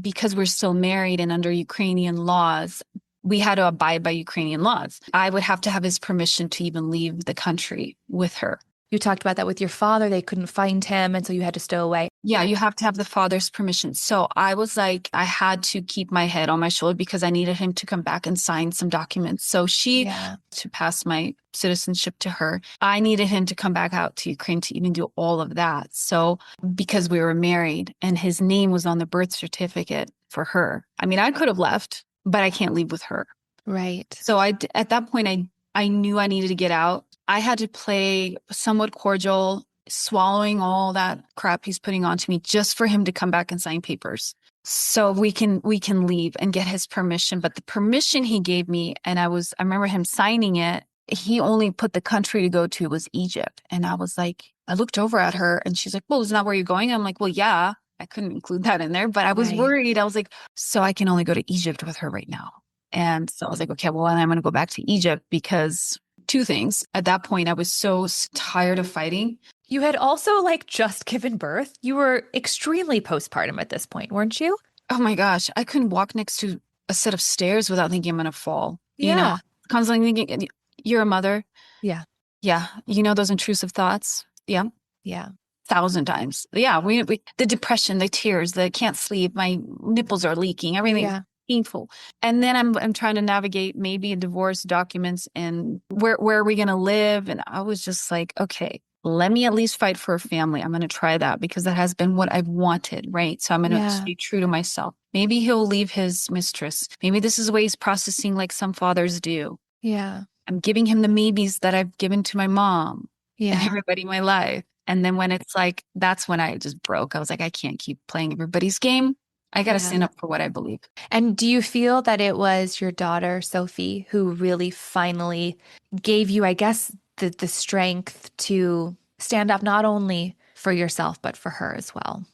because we're still married and under Ukrainian laws, we had to abide by Ukrainian laws. I would have to have his permission to even leave the country with her. You talked about that with your father. They couldn't find him, and so you had to stow away. Yeah, you have to have the father's permission. So I was like, I had to keep my head on my shoulder because I needed him to come back and sign some documents. So Yeah. to pass my citizenship to her, I needed him to come back out to Ukraine to even do all of that. So because we were married and his name was on the birth certificate for her. I mean, I could have left, but I can't leave with her. Right. So at that point, I knew I needed to get out. I had to play somewhat cordial, swallowing all that crap he's putting onto me just for him to come back and sign papers. So we can leave and get his permission. But the permission he gave me, and I remember him signing it. He only put the country to go to was Egypt. And I was like, I looked over at her and she's like, well, isn't that where you're going? I'm like, well, yeah, I couldn't include that in there, but I was Right. worried. I was like, so I can only go to Egypt with her right now. And so I was like, okay, well, then I'm going to go back to Egypt because two things. At that point, I was so tired of fighting. You had also like just given birth. You were extremely postpartum at this point, weren't you? Oh my gosh, I couldn't walk next to a set of stairs without thinking I'm going to fall. Yeah. Constantly thinking, you're a mother. Yeah. Yeah. Those intrusive thoughts. Yeah. Yeah. 1,000 times. Yeah. The depression, the tears, the can't sleep, my nipples are leaking, everything. Yeah. painful. And then I'm trying to navigate maybe a divorce documents and where are we going to live? And I was just like, okay, let me at least fight for a family. I'm going to try that because that has been what I've wanted, right? So I'm going to Yeah. stay true to myself. Maybe he'll leave his mistress. Maybe this is the way he's processing like some fathers do. Yeah. I'm giving him the maybes that I've given to my mom and Yeah. everybody in my life. And then when it's like, that's when I just broke. I was like, I can't keep playing everybody's game. I got to Yeah. stand up for what I believe. And do you feel that it was your daughter, Sophie, who really finally gave you, I guess, the strength to stand up not only for yourself, but for her as well?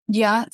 Yeah,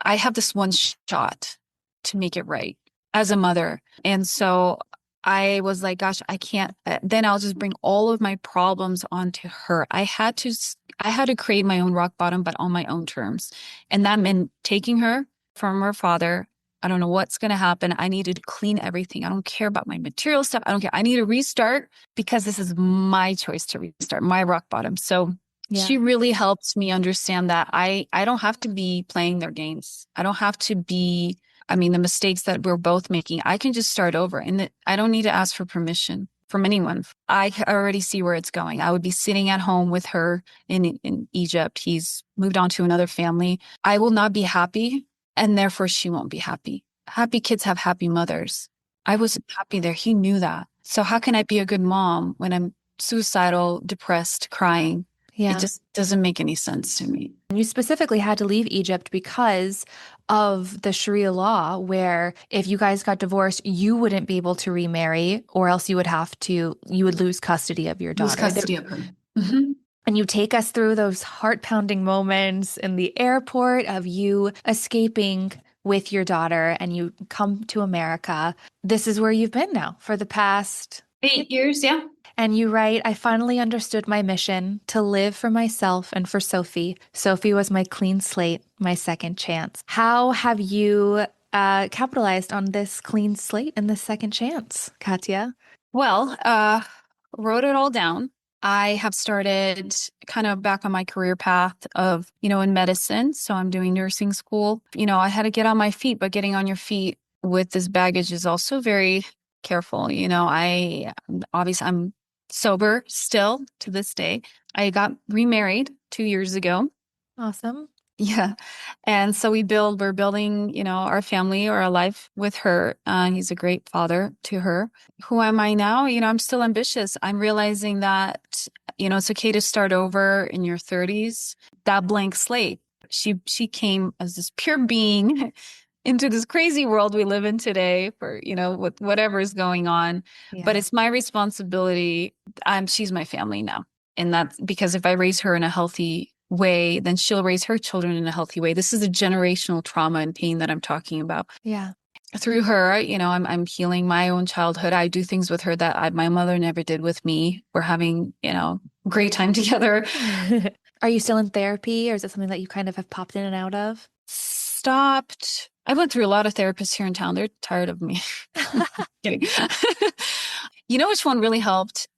I have this one shot to make it right as a mother. And so I was like, gosh, I can't, then I'll just bring all of my problems onto her. I had to create my own rock bottom, but on my own terms. And that meant taking her from her father. I don't know what's going to happen. I needed to clean everything. I don't care about my material stuff. I don't care. I need to restart because this is my choice to restart, my rock bottom. So Yeah. she really helped me understand that I don't have to be playing their games. I don't have to be, I mean, the mistakes that we're both making, I can just start over and I don't need to ask for permission from anyone. Already see where it's going. I would be sitting at home with her in Egypt. He's moved on to another family. I will not be happy, and therefore she won't be happy. Happy kids have happy mothers. I wasn't happy there. He knew that. So how can I be a good mom when I'm suicidal, depressed, crying? It Yeah. just doesn't make any sense to me. And you specifically had to leave Egypt because of the Sharia law, where if you guys got divorced, you wouldn't be able to remarry, or else you would lose custody of your Lose daughter. custody of her. Hmm. And you take us through those heart-pounding moments in the airport of you escaping with your daughter and you come to America. This is where you've been now for the past. 8 years, yeah. And you write, I finally understood my mission to live for myself and for Sophie. Sophie was my clean slate, my second chance. How have you capitalized on this clean slate and this second chance, Katya? Well, wrote it all down. I have started kind of back on my career path of, in medicine. So I'm doing nursing school. I had to get on my feet, but getting on your feet with this baggage is also very careful. I'm sober still to this day. I got remarried 2 years ago. Awesome. Yeah. And so we're building, our family or our life with her. He's a great father to her. Who am I now? I'm still ambitious. I'm realizing that, it's okay to start over in your 30s. That blank slate. She came as this pure being into this crazy world we live in today for, with whatever is going on. But Yeah. it's my responsibility. She's my family now. And that's because if I raise her in a healthy way, then she'll raise her children in a healthy way. This is a generational trauma and pain that I'm talking about. Yeah. Through her, I'm healing my own childhood. I do things with her that my mother never did with me. We're having, great time together. Are you still in therapy, or is it something that you kind of have popped in and out of? Stopped. I went through a lot of therapists here in town. They're tired of me. Kidding. You know which one really helped?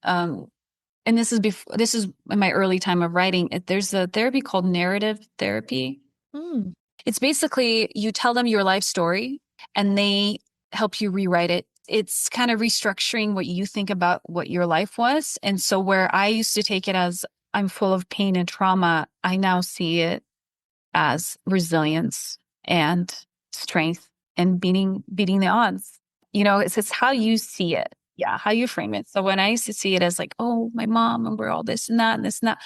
And this is in my early time of writing. There's a therapy called narrative therapy. Mm, It's basically you tell them your life story and they help you rewrite it. It's kind of restructuring what you think about what your life was. And so where I used to take it as I'm full of pain and trauma, I now see it as resilience and strength and beating the odds. It's how you see it. Yeah, how you frame it. So when I used to see it as like, oh, my mom, and we're all this and that and this and that,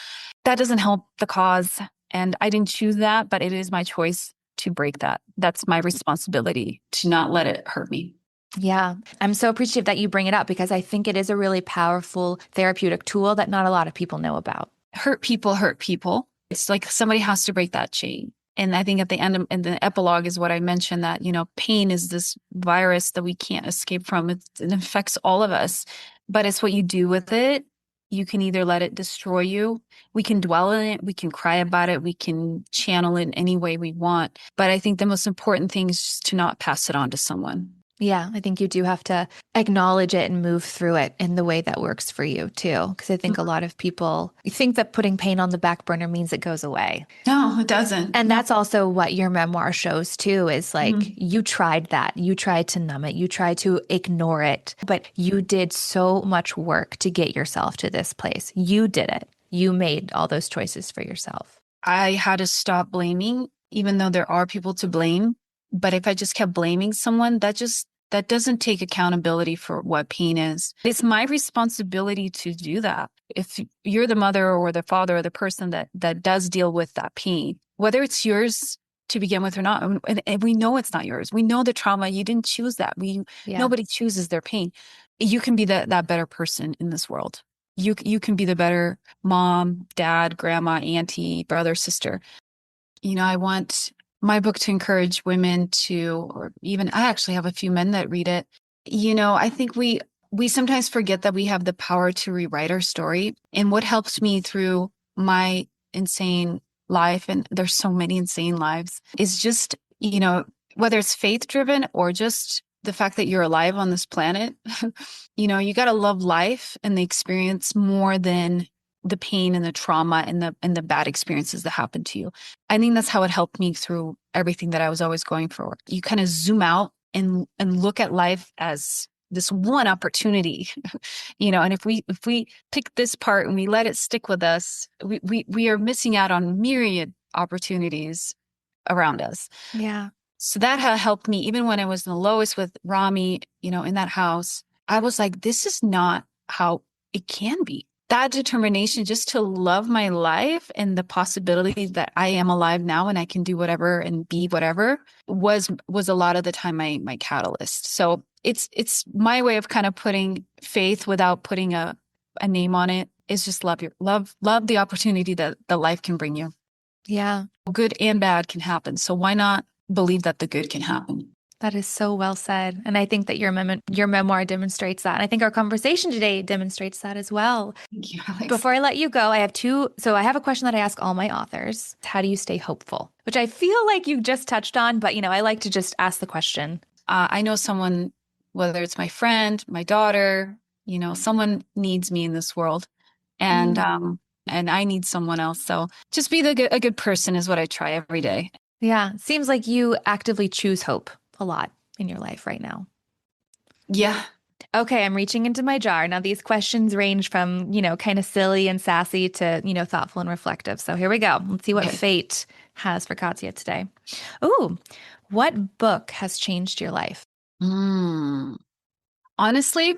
that doesn't help the cause. And I didn't choose that, but it is my choice to break that. That's my responsibility to not let it hurt me. yeah. I'm so appreciative that you bring it up because I think it is a really powerful therapeutic tool that not a lot of people know about. Hurt people hurt people. It's like somebody has to break that chain. And I think at the end of, and the epilogue is what I mentioned that, pain is this virus that we can't escape from. It affects all of us, but it's what you do with it. You can either let it destroy you. We can dwell in it. We can cry about it. We can channel it any way we want. But I think the most important thing is just to not pass it on to someone. Yeah, I think you do have to acknowledge it and move through it in the way that works for you too. Because I think a lot of people think that putting pain on the back burner means it goes away. No, it doesn't. And No. that's also what your memoir shows too, is like Mhm. you tried that. You tried to numb it. You tried to ignore it, but you did so much work to get yourself to this place. You did it. You made all those choices for yourself. I had to stop blaming, even though there are people to blame. But if I just kept blaming someone, that doesn't take accountability for what pain is. It's my responsibility to do that. If you're the mother or the father or the person that does deal with that pain, whether it's yours to begin with or not, and we know it's not yours. We know the trauma. You didn't choose that. Yeah. Nobody chooses their pain. You can be that better person in this world. You can be the better mom, dad, grandma, auntie, brother, sister. I want my book to encourage women to, or even I actually have a few men that read it. I think we sometimes forget that we have the power to rewrite our story. And what helped me through my insane life, and there's so many insane lives, is just, whether it's faith driven or just the fact that you're alive on this planet, you got to love life and the experience more than the pain and the trauma and the bad experiences that happened to you. I think that's how it helped me through everything that I was always going for. You kind of zoom out and look at life as this one opportunity, and if we pick this part and we let it stick with us, we are missing out on myriad opportunities around us. Yeah. So that helped me even when I was the lowest with Rami, in that house. I was like, this is not how it can be. That determination just to love my life and the possibility that I am alive now and I can do whatever and be whatever was a lot of the time my catalyst. So it's my way of kind of putting faith without putting a name on it, is just love the opportunity that the life can bring you. Yeah. Good and bad can happen. So why not believe that the good can happen? That is so well said. And I think that your memoir demonstrates that. And I think our conversation today demonstrates that as well. Thank you, Alex. Before I let you go, I have two. So I have a question that I ask all my authors. How do you stay hopeful? Which I feel like you just touched on, but I like to just ask the question. I know someone, whether it's my friend, my daughter, someone needs me in this world, and Mm. and I need someone else. So just be a good person is what I try every day. Yeah. Seems like you actively choose hope a lot in your life right now. Yeah. Okay, I'm reaching into my jar. Now, these questions range from, kind of silly and sassy to, thoughtful and reflective. So here we go. Let's see what Okay. fate has for Katya today. Ooh, what book has changed your life? Mm. Honestly,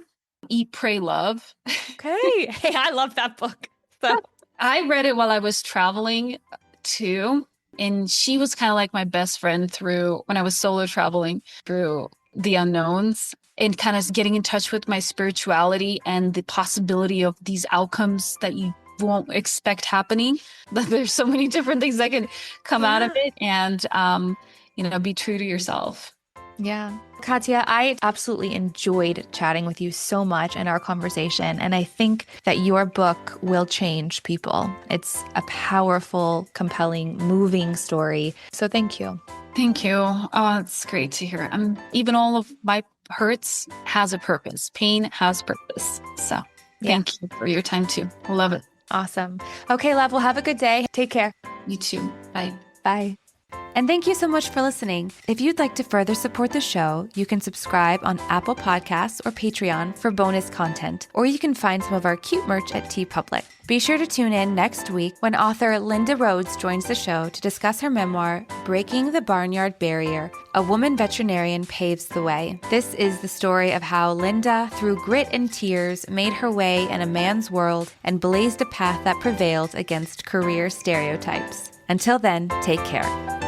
Eat, Pray, Love. Okay. Hey, I love that book. So, I read it while I was traveling too. And she was kind of like my best friend through when I was solo traveling through the unknowns and kind of getting in touch with my spirituality and the possibility of these outcomes that you won't expect happening. But there's so many different things that can come out of yeah. it, and be true to yourself. Yeah. Katya, I absolutely enjoyed chatting with you so much in our conversation. And I think that your book will change people. It's a powerful, compelling, moving story. So thank you. Thank you. Oh, it's great to hear. Even all of my hurts has a purpose. Pain has purpose. So Yeah. thank you for your time too. I love it. Awesome. Okay, love, well, have a good day. Take care. You too. Bye. Bye. And thank you so much for listening. If you'd like to further support the show, you can subscribe on Apple Podcasts or Patreon for bonus content, or you can find some of our cute merch at TeePublic. Be sure to tune in next week when author Linda Rhodes joins the show to discuss her memoir, Breaking the Barnyard Barrier, A Woman Veterinarian Paves the Way. This is the story of how Linda, through grit and tears, made her way in a man's world and blazed a path that prevailed against career stereotypes. Until then, take care.